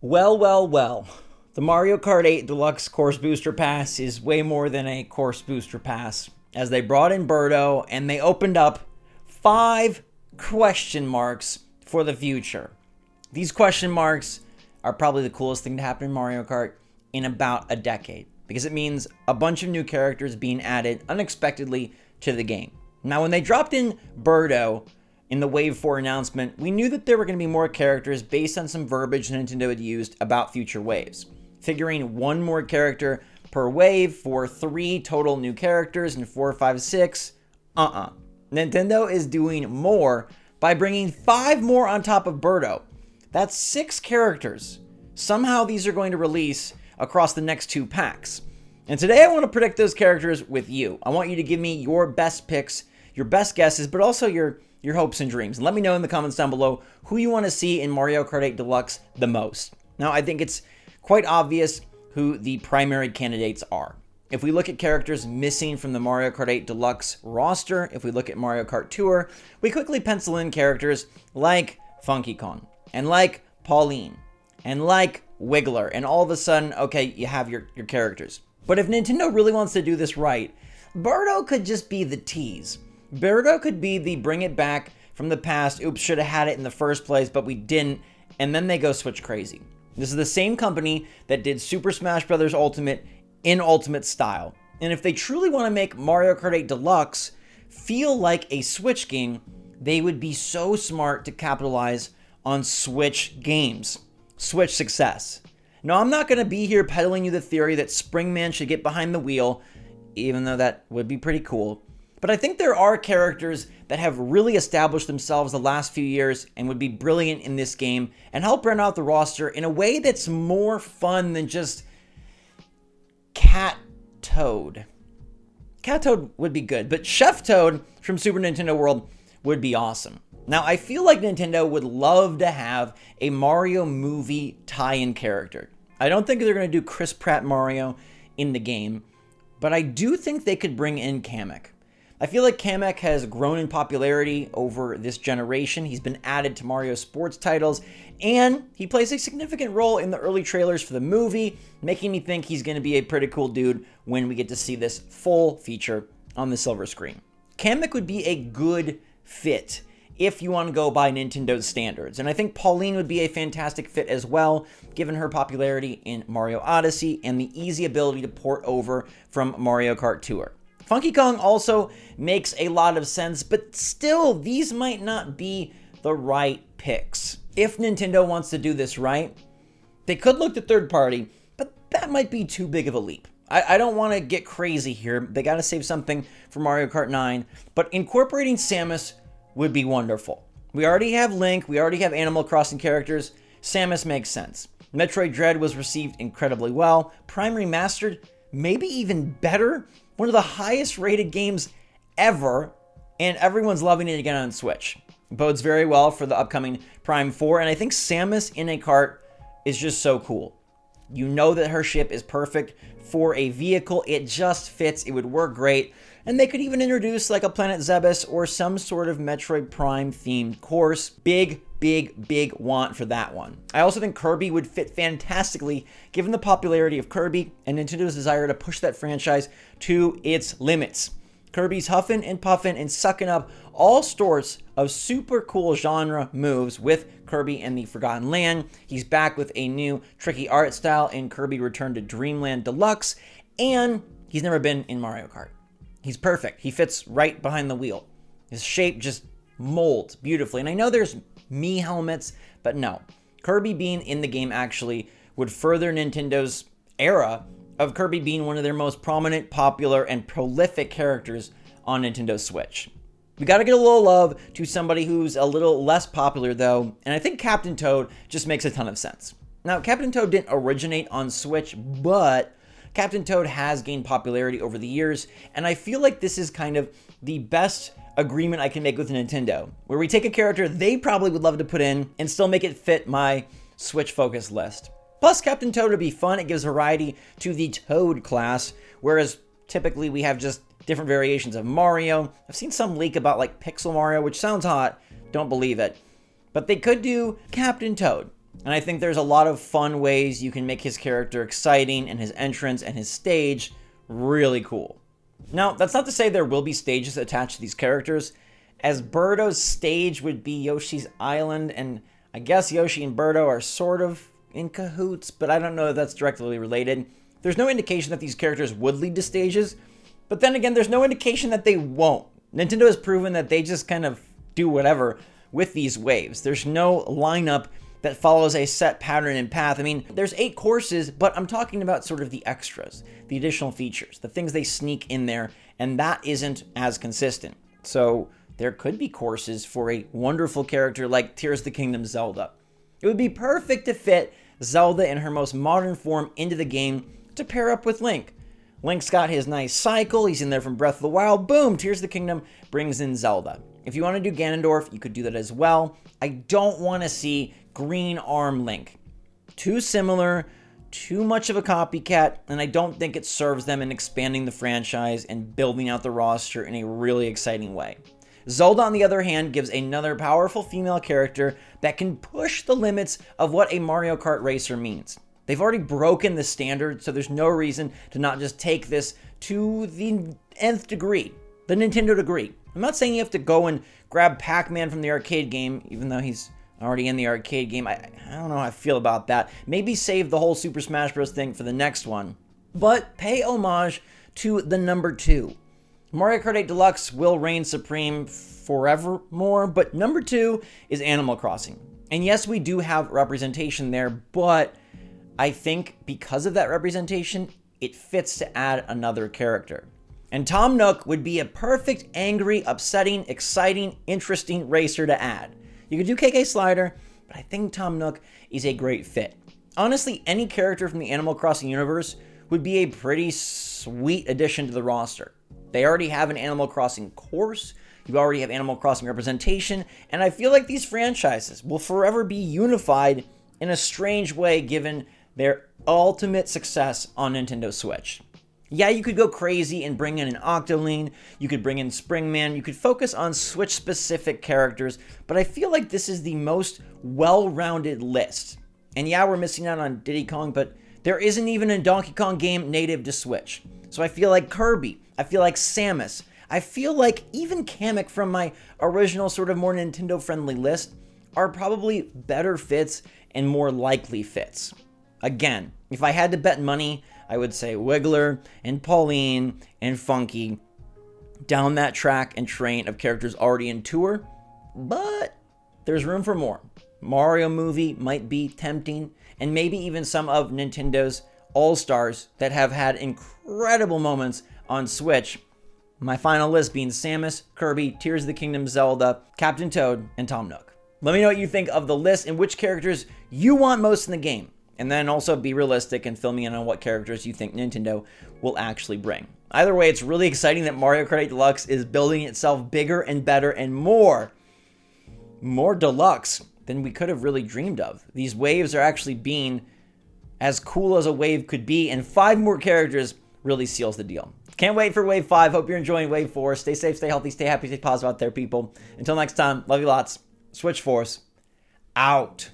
Well. The Mario Kart 8 Deluxe Course Booster Pass is way more than a Course Booster Pass, as they brought in Birdo and they opened up 5 question marks for the future. These question marks are probably the coolest thing to happen in Mario Kart in about a decade, because it means a bunch of new characters being added unexpectedly to the game. Now, when they dropped in Birdo in the Wave 4 announcement, we knew that there were going to be more characters based on some verbiage Nintendo had used about future waves. Figuring one more character per wave for 3 total new characters in 4, 5, 6, Nintendo is doing more by bringing 5 more on top of Birdo. That's 6 characters. Somehow these are going to release across the next 2 packs. And today I want to predict those characters with you. I want you to give me your best picks, your best guesses, but also your hopes and dreams. And let me know in the comments down below who you want to see in Mario Kart 8 Deluxe the most. Now, I think it's quite obvious who the primary candidates are. If we look at characters missing from the Mario Kart 8 Deluxe roster, if we look at Mario Kart Tour, we quickly pencil in characters like Funky Kong, and like Pauline, and like Wiggler, and all of a sudden, okay, you have your characters. But if Nintendo really wants to do this right, Birdo could just be the tease. Birdo could be the bring it back from the past, oops, should have had it in the first place, but we didn't, and then they go switch crazy. This is the same company that did Super Smash Bros. Ultimate in Ultimate style. And if they truly want to make Mario Kart 8 Deluxe feel like a Switch game, they would be so smart to capitalize on Switch games, Switch success. Now, I'm not going to be here peddling you the theory that Springman should get behind the wheel, even though that would be pretty cool. But I think there are characters that have really established themselves the last few years and would be brilliant in this game and help round out the roster in a way that's more fun than just Cat Toad. Cat Toad would be good, but Chef Toad from Super Nintendo World would be awesome. Now, I feel like Nintendo would love to have a Mario movie tie-in character. I don't think they're going to do Chris Pratt Mario in the game, but I do think they could bring in Kamek. I feel like Kamek has grown in popularity over this generation. He's been added to Mario sports titles, and he plays a significant role in the early trailers for the movie, making me think he's going to be a pretty cool dude when we get to see this full feature on the silver screen. Kamek would be a good fit if you want to go by Nintendo's standards, and I think Pauline would be a fantastic fit as well, given her popularity in Mario Odyssey and the easy ability to port over from Mario Kart Tour. Funky Kong also makes a lot of sense, but still, these might not be the right picks. If Nintendo wants to do this right, they could look to third party, but that might be too big of a leap. I don't want to get crazy here. They got to save something for Mario Kart 9, but incorporating Samus would be wonderful. We already have Link, we already have Animal Crossing characters. Samus makes sense. Metroid Dread was received incredibly well. Prime Remastered, maybe even better. One of the highest rated games ever, and everyone's loving it again on Switch. It bodes very well for the upcoming Prime 4, and I think Samus in a cart is just so cool. You know that her ship is perfect for a vehicle. It just fits. It would work great. And they could even introduce like a Planet Zebes or some sort of Metroid Prime themed course. Big want for that one. I also think Kirby would fit fantastically given the popularity of Kirby and Nintendo's desire to push that franchise to its limits. Kirby's huffing and puffing and sucking up all sorts of super cool genre moves with Kirby and the Forgotten Land. He's back with a new tricky art style in Kirby Return to Dreamland Deluxe, and he's never been in Mario Kart. He's perfect. He fits right behind the wheel. His shape just molds beautifully. And I know there's Mii helmets, but no. Kirby being in the game actually would further Nintendo's era of Kirby being one of their most prominent, popular, and prolific characters on Nintendo Switch. We gotta get a little love to somebody who's a little less popular though, and I think Captain Toad just makes a ton of sense. Now, Captain Toad didn't originate on Switch, but Captain Toad has gained popularity over the years, and I feel like this is kind of the best agreement I can make with Nintendo, where we take a character they probably would love to put in and still make it fit my Switch focus list. Plus, Captain Toad would be fun. It gives variety to the Toad class, whereas typically we have just different variations of Mario. I've seen some leak about like Pixel Mario, which sounds hot. Don't believe it. But they could do Captain Toad. And I think there's a lot of fun ways you can make his character exciting and his entrance and his stage really cool. Now, that's not to say there will be stages attached to these characters, as Birdo's stage would be Yoshi's Island, and I guess Yoshi and Birdo are sort of in cahoots, but I don't know if that's directly related. There's no indication that these characters would lead to stages, but then again, there's no indication that they won't. Nintendo has proven that they just kind of do whatever with these waves. There's no lineup that follows a set pattern and path. I mean, there's 8 courses, but I'm talking about sort of the extras, the additional features, the things they sneak in there, and that isn't as consistent. So there could be courses for a wonderful character like Tears of the Kingdom Zelda. It would be perfect to fit Zelda in her most modern form into the game to pair up with Link. Link's got his nice cycle, he's in there from Breath of the Wild, boom, Tears of the Kingdom brings in Zelda. If you want to do Ganondorf, you could do that as well. I don't want to see Green Arm Link. Too similar, too much of a copycat, and I don't think it serves them in expanding the franchise and building out the roster in a really exciting way. Zelda, on the other hand, gives another powerful female character that can push the limits of what a Mario Kart racer means. They've already broken the standard, so there's no reason to not just take this to the nth degree, the Nintendo degree. I'm not saying you have to go and grab Pac-Man from the arcade game, even though he's already in the arcade game. I don't know how I feel about that. Maybe save the whole Super Smash Bros. Thing for the next one. But pay homage to the number 2. Mario Kart 8 Deluxe will reign supreme forevermore, but number 2 is Animal Crossing. And yes, we do have representation there, but I think because of that representation, it fits to add another character. And Tom Nook would be a perfect, angry, upsetting, exciting, interesting racer to add. You could do KK Slider, but I think Tom Nook is a great fit. Honestly, any character from the Animal Crossing universe would be a pretty sweet addition to the roster. They already have an Animal Crossing course, you already have Animal Crossing representation, and I feel like these franchises will forever be unified in a strange way given their ultimate success on Nintendo Switch. Yeah, you could go crazy and bring in an Octoling, you could bring in Springman, you could focus on Switch-specific characters, but I feel like this is the most well-rounded list. And yeah, we're missing out on Diddy Kong, but there isn't even a Donkey Kong game native to Switch. So I feel like Kirby, I feel like Samus, I feel like even Kamek from my original sort of more Nintendo-friendly list are probably better fits and more likely fits. Again, if I had to bet money, I would say Wiggler and Pauline and Funky down that track and train of characters already in tour, but there's room for more. Mario movie might be tempting, and maybe even some of Nintendo's All-Stars that have had incredible moments on Switch. My final list being Samus, Kirby, Tears of the Kingdom, Zelda, Captain Toad, and Tom Nook. Let me know what you think of the list and which characters you want most in the game. And then also be realistic and fill me in on what characters you think Nintendo will actually bring. Either way, it's really exciting that Mario Kart 8 Deluxe is building itself bigger and better and more deluxe than we could have really dreamed of. These waves are actually being as cool as a wave could be, and 5 more characters really seals the deal. Can't wait for Wave 5. Hope you're enjoying Wave 4. Stay safe, stay healthy, stay happy, stay positive out there, people. Until next time, love you lots. SwitchForce, out.